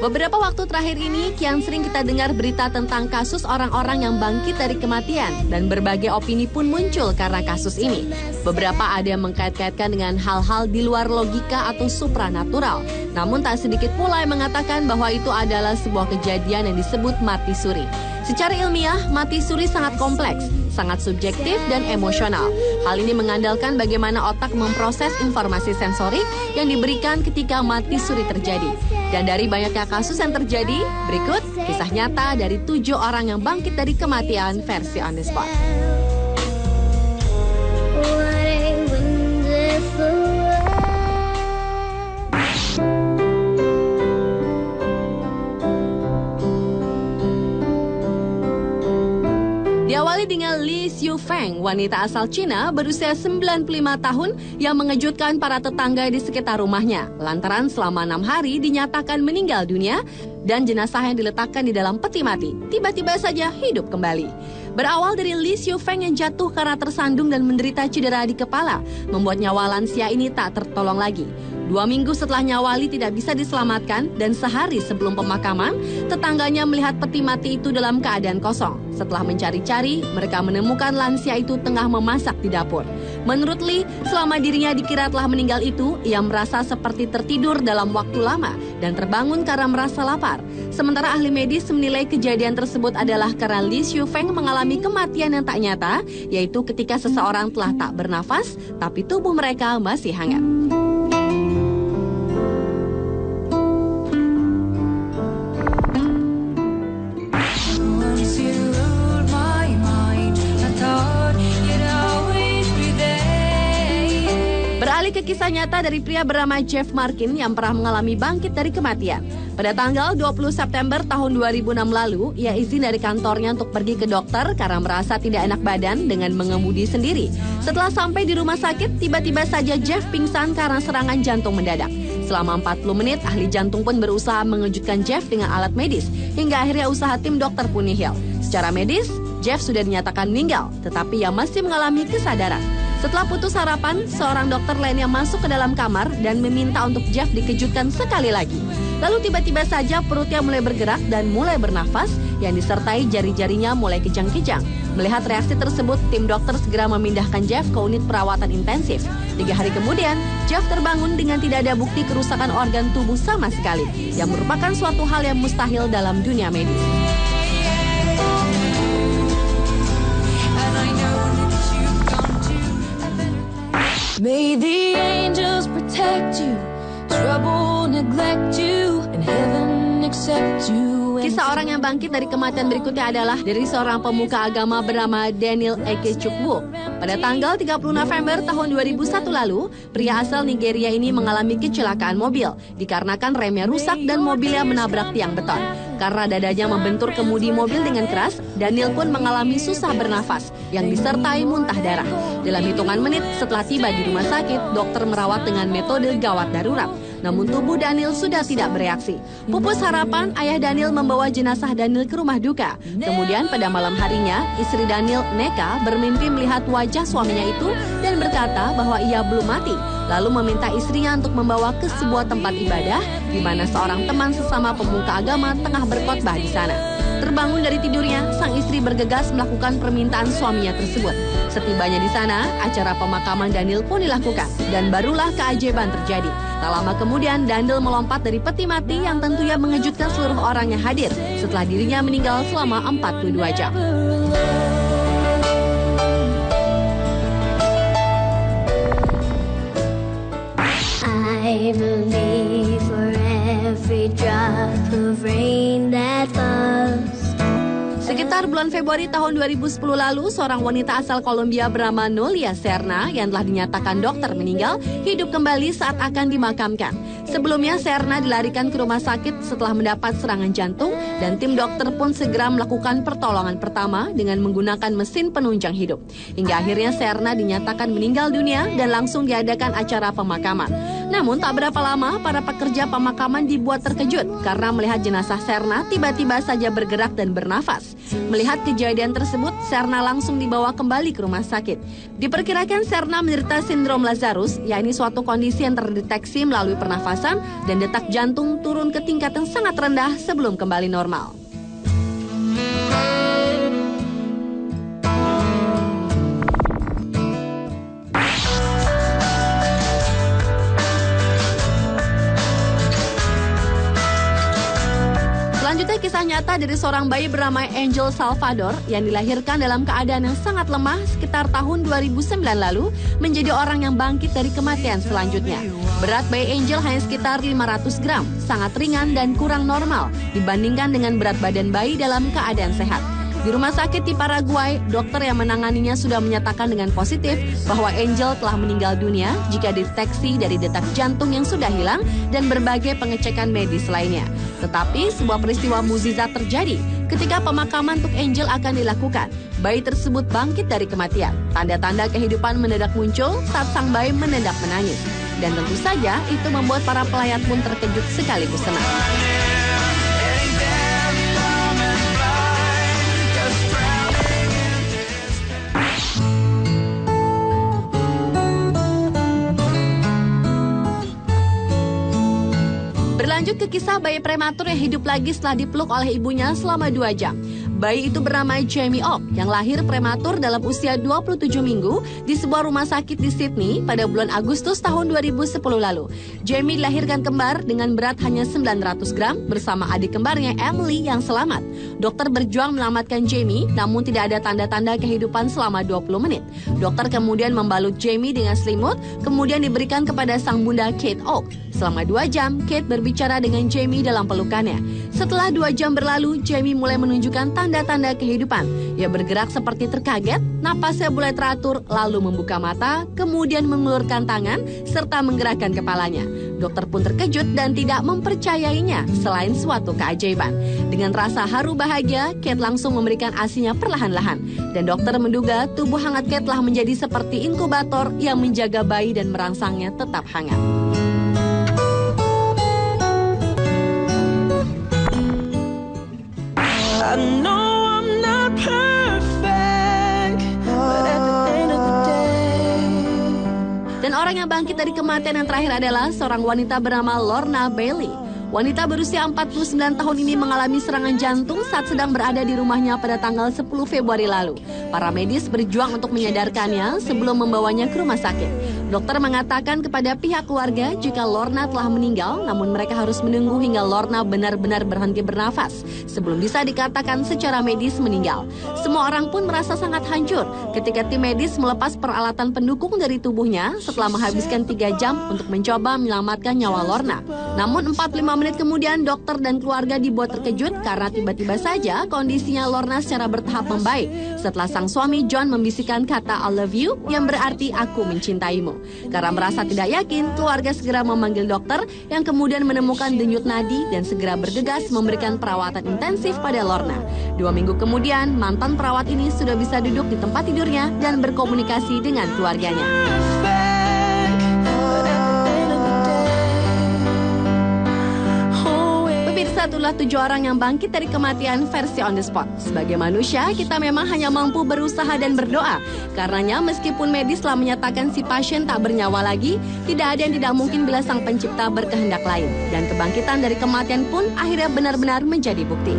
Beberapa waktu terakhir ini kian sering kita dengar berita tentang kasus orang-orang yang bangkit dari kematian dan berbagai opini pun muncul karena kasus ini. Beberapa ada yang mengkait-kaitkan dengan hal-hal di luar logika atau supranatural. Namun tak sedikit pula yang mengatakan bahwa itu adalah sebuah kejadian yang disebut mati suri. Secara ilmiah, mati suri sangat kompleks, sangat subjektif dan emosional. Hal ini mengandalkan bagaimana otak memproses informasi sensorik yang diberikan ketika mati suri terjadi. Dan dari banyaknya kasus yang terjadi, berikut kisah nyata dari 7 orang yang bangkit dari kematian versi On The Spot. Diawali dengan Li Xiufeng, wanita asal Cina berusia 95 tahun yang mengejutkan para tetangga di sekitar rumahnya. Lantaran selama 6 hari dinyatakan meninggal dunia dan jenazah yang diletakkan di dalam peti mati tiba-tiba saja hidup kembali. Berawal dari Li Xiufeng yang jatuh karena tersandung dan menderita cedera di kepala, membuat nyawa lansia ini tak tertolong lagi. 2 minggu setelah nyawa Li tidak bisa diselamatkan dan sehari sebelum pemakaman, tetangganya melihat peti mati itu dalam keadaan kosong. Setelah mencari-cari, mereka menemukan lansia itu tengah memasak di dapur. Menurut Li, selama dirinya dikira telah meninggal itu, ia merasa seperti tertidur dalam waktu lama dan terbangun karena merasa lapar. Sementara ahli medis menilai kejadian tersebut adalah karena Li Xiufeng mengalami kematian yang tak nyata, yaitu ketika seseorang telah tak bernafas, tapi tubuh mereka masih hangat. Beralih ke kisah nyata dari pria bernama Jeff Markin yang pernah mengalami bangkit dari kematian. Pada tanggal 20 September tahun 2006 lalu, ia izin dari kantornya untuk pergi ke dokter karena merasa tidak enak badan dengan mengemudi sendiri. Setelah sampai di rumah sakit, tiba-tiba saja Jeff pingsan karena serangan jantung mendadak. Selama 40 menit, ahli jantung pun berusaha mengejutkan Jeff dengan alat medis, hingga akhirnya usaha tim dokter pun nihil. Secara medis, Jeff sudah dinyatakan meninggal, tetapi ia masih mengalami kesadaran. Setelah putus harapan, seorang dokter lainnya masuk ke dalam kamar dan meminta untuk Jeff dikejutkan sekali lagi. Lalu tiba-tiba saja perutnya mulai bergerak dan mulai bernafas, yang disertai jari-jarinya mulai kejang-kejang. Melihat reaksi tersebut, tim dokter segera memindahkan Jeff ke unit perawatan intensif. 3 hari kemudian, Jeff terbangun dengan tidak ada bukti kerusakan organ tubuh sama sekali, yang merupakan suatu hal yang mustahil dalam dunia medis. May the angels protect you, trouble neglect you, and heaven accept you. Kisah orang yang bangkit dari kematian berikutnya adalah dari seorang pemuka agama bernama Daniel Ikechukwu. Pada tanggal 30 November tahun 2001 lalu, pria asal Nigeria ini mengalami kecelakaan mobil dikarenakan remnya rusak dan mobilnya menabrak tiang beton. Karena dadanya membentur kemudi mobil dengan keras, Daniel pun mengalami susah bernafas yang disertai muntah darah. Dalam hitungan menit setelah tiba di rumah sakit, dokter merawat dengan metode gawat darurat. Namun tubuh Daniel sudah tidak bereaksi. Pupus harapan, ayah Daniel membawa jenazah Daniel ke rumah duka. Kemudian pada malam harinya, istri Daniel, Neka, bermimpi melihat wajah suaminya itu dan berkata bahwa ia belum mati. Lalu meminta istrinya untuk membawa ke sebuah tempat ibadah di mana seorang teman sesama pemuka agama tengah berkhotbah di sana. Terbangun dari tidurnya, sang istri bergegas melakukan permintaan suaminya tersebut. Setibanya di sana, acara pemakaman Daniel pun dilakukan dan barulah keajaiban terjadi. Tak lama kemudian, Daniel melompat dari peti mati yang tentunya mengejutkan seluruh orang yang hadir setelah dirinya meninggal selama 42 jam. I believe for every drop of rain that falls. Sekitar bulan Februari tahun 2010 lalu, seorang wanita asal Kolombia bernama Nolia Serna yang telah dinyatakan dokter meninggal, hidup kembali saat akan dimakamkan. Sebelumnya, Serna dilarikan ke rumah sakit setelah mendapat serangan jantung dan tim dokter pun segera melakukan pertolongan pertama dengan menggunakan mesin penunjang hidup. Hingga akhirnya Serna dinyatakan meninggal dunia dan langsung diadakan acara pemakaman. Namun tak berapa lama, para pekerja pemakaman dibuat terkejut karena melihat jenazah Serna tiba-tiba saja bergerak dan bernafas. Melihat kejadian tersebut, Serna langsung dibawa kembali ke rumah sakit. Diperkirakan Serna menderita sindrom Lazarus, yakni suatu kondisi yang terdeteksi melalui pernafasan pernafasan dan detak jantung turun ke tingkat yang sangat rendah sebelum kembali normal. Selanjutnya kisah nyata dari seorang bayi bernama Angel Salvador yang dilahirkan dalam keadaan yang sangat lemah sekitar tahun 2009 lalu menjadi orang yang bangkit dari kematian selanjutnya. Berat bayi Angel hanya sekitar 500 gram, sangat ringan dan kurang normal dibandingkan dengan berat badan bayi dalam keadaan sehat. Di rumah sakit di Paraguay, dokter yang menanganinya sudah menyatakan dengan positif bahwa Angel telah meninggal dunia jika deteksi dari detak jantung yang sudah hilang dan berbagai pengecekan medis lainnya. Tetapi sebuah peristiwa mukjizat terjadi ketika pemakaman untuk Angel akan dilakukan. Bayi tersebut bangkit dari kematian. Tanda-tanda kehidupan mendadak muncul saat sang bayi mendadak menangis. Dan tentu saja itu membuat para pelayat pun terkejut sekaligus senang. Berlanjut ke kisah bayi prematur yang hidup lagi setelah dipeluk oleh ibunya selama 2 jam. Bayi itu bernama Jamie Oak yang lahir prematur dalam usia 27 minggu di sebuah rumah sakit di Sydney pada bulan Agustus tahun 2010 lalu. Jamie dilahirkan kembar dengan berat hanya 900 gram bersama adik kembarnya Emily yang selamat. Dokter berjuang menyelamatkan Jamie namun tidak ada tanda-tanda kehidupan selama 20 menit. Dokter kemudian membalut Jamie dengan selimut kemudian diberikan kepada sang bunda Kate Oak. Selama 2 jam, Kate berbicara dengan Jamie dalam pelukannya. Setelah 2 jam berlalu, Jamie mulai menunjukkan tanda-tanda kehidupan. Ia bergerak seperti terkaget, napasnya mulai teratur, lalu membuka mata, kemudian mengulurkan tangan, serta menggerakkan kepalanya. Dokter pun terkejut dan tidak mempercayainya, selain suatu keajaiban. Dengan rasa haru bahagia, Kate langsung memberikan ASI-nya perlahan-lahan. Dan dokter menduga tubuh hangat Kate telah menjadi seperti inkubator yang menjaga bayi dan merangsangnya tetap hangat. I know I'm not perfect, but at the end of the day. Dan orang yang bangkit dari kematian yang terakhir adalah seorang wanita bernama Lorna Bailey. Wanita berusia 49 tahun ini mengalami serangan jantung saat sedang berada di rumahnya pada tanggal 10 Februari lalu. Para medis berjuang untuk menyadarkannya sebelum membawanya ke rumah sakit. Dokter mengatakan kepada pihak keluarga jika Lorna telah meninggal, namun mereka harus menunggu hingga Lorna benar-benar berhenti bernafas sebelum bisa dikatakan secara medis meninggal. Semua orang pun merasa sangat hancur ketika tim medis melepas peralatan pendukung dari tubuhnya setelah menghabiskan 3 jam untuk mencoba menyelamatkan nyawa Lorna. Namun 45 menit kemudian dokter dan keluarga dibuat terkejut karena tiba-tiba saja kondisinya Lorna secara bertahap membaik setelah sang suami John membisikkan kata I love you yang berarti aku mencintaimu. Karena merasa tidak yakin, keluarga segera memanggil dokter yang kemudian menemukan denyut nadi dan segera bergegas memberikan perawatan intensif pada Lorna. 2 minggu kemudian, mantan perawat ini sudah bisa duduk di tempat tidurnya dan berkomunikasi dengan keluarganya. Itulah 7 orang yang bangkit dari kematian versi on the spot. Sebagai manusia, kita memang hanya mampu berusaha dan berdoa. Karenanya, meskipun medis telah menyatakan si pasien tak bernyawa lagi, tidak ada yang tidak mungkin bila sang pencipta berkehendak lain. Dan kebangkitan dari kematian pun akhirnya benar-benar menjadi bukti.